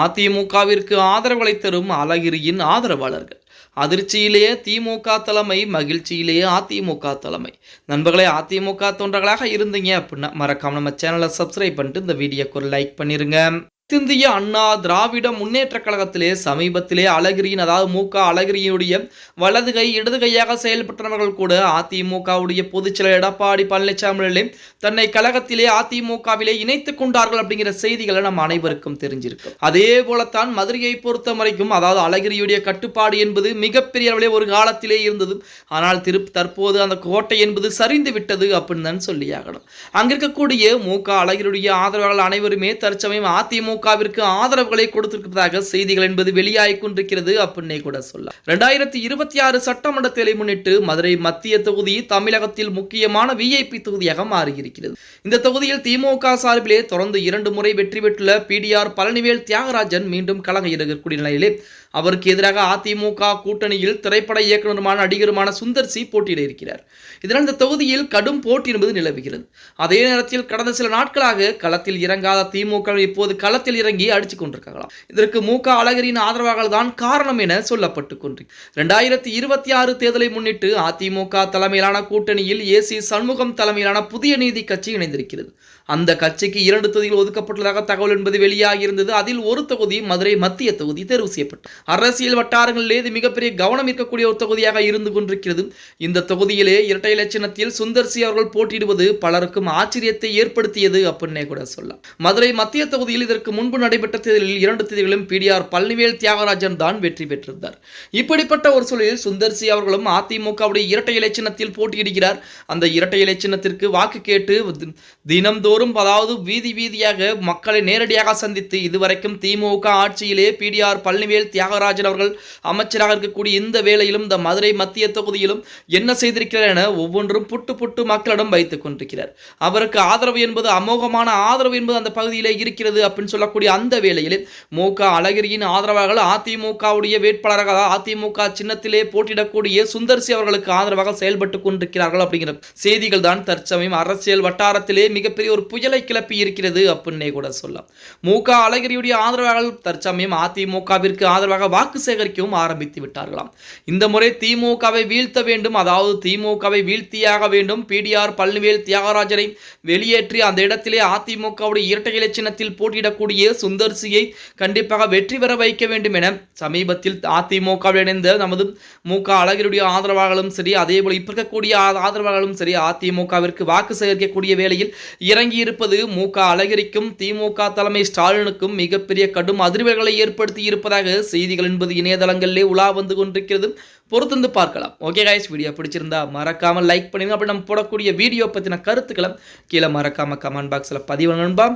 அதிமுகவிற்கு ஆதரவுகளை தரும் அழகிரியின் ஆதரவாளர்கள். அதிர்ச்சியிலேயே திமுக தலைமை, மகிழ்ச்சியிலேயே அதிமுக தலைமை. நண்பர்களே, அதிமுக தொண்டர்களாக இருந்தீங்க அப்படின்னா மறக்காம நம்ம சேனலை சப்ஸ்கிரைப் பண்ணிட்டு இந்த வீடியோக்கு ஒரு லைக் பண்ணிருங்க. இந்திய அண்ணா திராவிட முன்னேற்ற கழகத்திலே சமீபத்திலே அழகிரியின், அதாவது அழகிரியுடைய வலது கை இடது கையாக செயல்பட்டவர்கள் கூட அதிமுகவுடைய பொதுச்செயலர் எடப்பாடி பழனிசாமி தன்னை கழகத்திலே அதிமுகவிலே இணைத்துக் கொண்டார்கள் அப்படிங்கிற செய்திகளை நம்ம அனைவருக்கும் தெரிஞ்சிருக்கு. அதே போலத்தான் மதுரையை பொறுத்த வரைக்கும், அதாவது அழகிரியுடைய கட்டுப்பாடு என்பது மிகப்பெரிய அளவிலே ஒரு காலத்திலே இருந்தது. ஆனால் தற்போது அந்த கோட்டை என்பது சரிந்து விட்டது அப்படின்னு தான் சொல்லியாகணும். அங்கிருக்கக்கூடிய அழகிரியுடைய ஆதரவாளர்கள் அனைவருமே தற்சமயம் அதிமுகவிற்கு ஆதரவுகளை கொடுத்திருப்பதாக செய்திகள் என்பது வெளியாகிக் கொண்டிருக்கிறது அப்படின்னே கூட சொல்லலாம். 2026 சட்டமன்ற தேர்தலை முன்னிட்டு மதுரை மத்திய தொகுதி தமிழகத்தில் முக்கியமான விஐபி தொகுதியாக மாறியிருக்கிறது. இந்த தொகுதியில் திமுக சார்பிலே தொடர்ந்து 2 முறை வெற்றி பெற்றுள்ள பிடிஆர் பழனிவேல் தியாகராஜன் மீண்டும் களம் இறங்கக்கூடிய நிலையிலே அவருக்கு எதிராக அதிமுக கூட்டணியில் திரைப்பட இயக்குநருமான நடிகருமான சுந்தர் சி போட்டியிட இருக்கிறார். இதனால் இந்த தொகுதியில் கடும் போட்டி என்பது நிலவுகிறது. அதே நேரத்தில் கடந்த சில நாட்களாக களத்தில் இறங்காத திமுக இப்போது களத்தில் இறங்கி அடித்துக் கொண்டிருக்கலாம். இதற்கு அழகிரியின் ஆதரவாளர்கள் தான் காரணம் என சொல்லப்பட்டுக் கொண்டிருக்கிறது. 2026 தேர்தலை முன்னிட்டு அதிமுக தலைமையிலான கூட்டணியில் ஏசி சண்முகம் தலைமையிலான புதிய நீதி கட்சி இணைந்திருக்கிறது. அந்த கட்சிக்கு 2 தொகுதிகள் ஒதுக்கப்பட்டுள்ளதாக தகவல் என்பது வெளியாகி இருந்தது. அதில் ஒரு தொகுதி மதுரை மத்திய தொகுதி தேர்வு செய்யப்பட்டது. அரசியல் வட்டாரங்களிலே இது மிகப்பெரிய கவனம் இருக்கக்கூடிய ஒரு தொகுதியாக இருந்து கொண்டிருக்கிறது. இந்த தொகுதியிலே இரட்டை இலச்சினத்தில் சுந்தர் சி அவர்கள் போட்டியிடுவது பலருக்கும் ஆச்சரியத்தை ஏற்படுத்தியது அப்படின்னே கூட சொல்லலாம். மதுரை மத்திய தொகுதியில் இதற்கு முன்பு நடைபெற்ற தேர்தலில் 2 தேதிகளிலும் பிடிஆர் பழனிவேல் தியாகராஜன் தான் வெற்றி பெற்றிருந்தார். இப்படிப்பட்ட ஒரு சூழலில் சுந்தர் சி அவர்களும் அதிமுகவுடைய இரட்டை இலச்சினத்தில் போட்டியிடுகிறார். அந்த இரட்டை இலச்சினத்திற்கு வாக்கு கேட்டு தினம்தோறும், அதாவது வீதி வீதியாக மக்களை நேரடியாக சந்தித்து இதுவரைக்கும் திமுக ஆட்சியிலே பிடிஆர் பழனிவேல் தியாகராஜன் அவர்கள் அமைச்சராக இருக்கக்கூடிய இந்த வேளையிலும் இந்த மதுரை மத்திய தொகுதியிலும் என்ன செய்திருக்கிறார் என ஒவ்வொன்றும் புட்டு மக்களிடம் வைத்துக் கொண்டிருக்கிறார். அவருக்கு ஆதரவு என்பது, அமோகமான ஆதரவு என்பது அந்த பகுதியிலே இருக்கிறது அப்படின்னு சொல்லக்கூடிய அந்த வேளையிலே அழகிரியின் ஆதரவாக அதிமுகவுடைய வேட்பாளராக அதிமுக சின்னத்திலே போட்டியிடக்கூடிய சுந்தர் சி அவர்களுக்கு ஆதரவாக செயல்பட்டுக் கொண்டிருக்கிறார்கள் அப்படிங்கிற செய்திகள் தான் தற்சமயம் அரசியல் வட்டாரத்திலே மிகப்பெரிய ஒரு புயலை கிளப்பி இருக்கிறது அப்படின்னே கூட சொல்லலாம். அழகிரியுடைய ஆதரவாளர்கள் தற்சமயம் அதிமுகவிற்கு ஆதரவாக வாக்கு சேகரிக்கவும் ஆரம்பித்து விட்டார்களாம். இந்த முறை திமுகவை வீழ்த்த வேண்டும், அதாவது திமுகவை வீழ்த்தியாக வேண்டும், பிடிஆர் பழனிவேல் தியாகராஜனை வெளியேற்றி அந்த இடத்திலே அதிமுகவுடைய இரட்டை இலை சின்னத்தில் போட்டியிடக்கூடிய சுந்தர் சியை கண்டிப்பாக வெற்றி பெற வைக்க வேண்டும் என சமீபத்தில் அதிமுகவில் இணைந்த நமது அழகிரியுடைய ஆதரவாளர்களும் சரி, அதே போல இப்ப இருக்கக்கூடிய ஆதரவாளர்களும் சரி, அதிமுகவிற்கு வாக்கு சேகரிக்கக்கூடிய வேளையில் இறங்கி இருப்பது அழகிரிக்கும் திமுக தலைமை ஸ்டாலினுக்கும் மிகப்பெரிய கடும் அதிர்வுகளை ஏற்படுத்தி இருப்பதாக செய்திகள் என்பது இணையதளங்களிலே உலா வந்து கொண்டிருக்கிறது. பொறுத்து பார்க்கலாம். ஓகே கைஸ், வீடியோ பிடிச்சிருந்தா மறக்காம லைக் பண்ணுங்க. அப்படி நம்ம போடக்கூடிய வீடியோ பத்தின கருத்துக்களை கீழே மறக்காம கமெண்ட் பாக்ஸ்ல பதிவு நண்பா.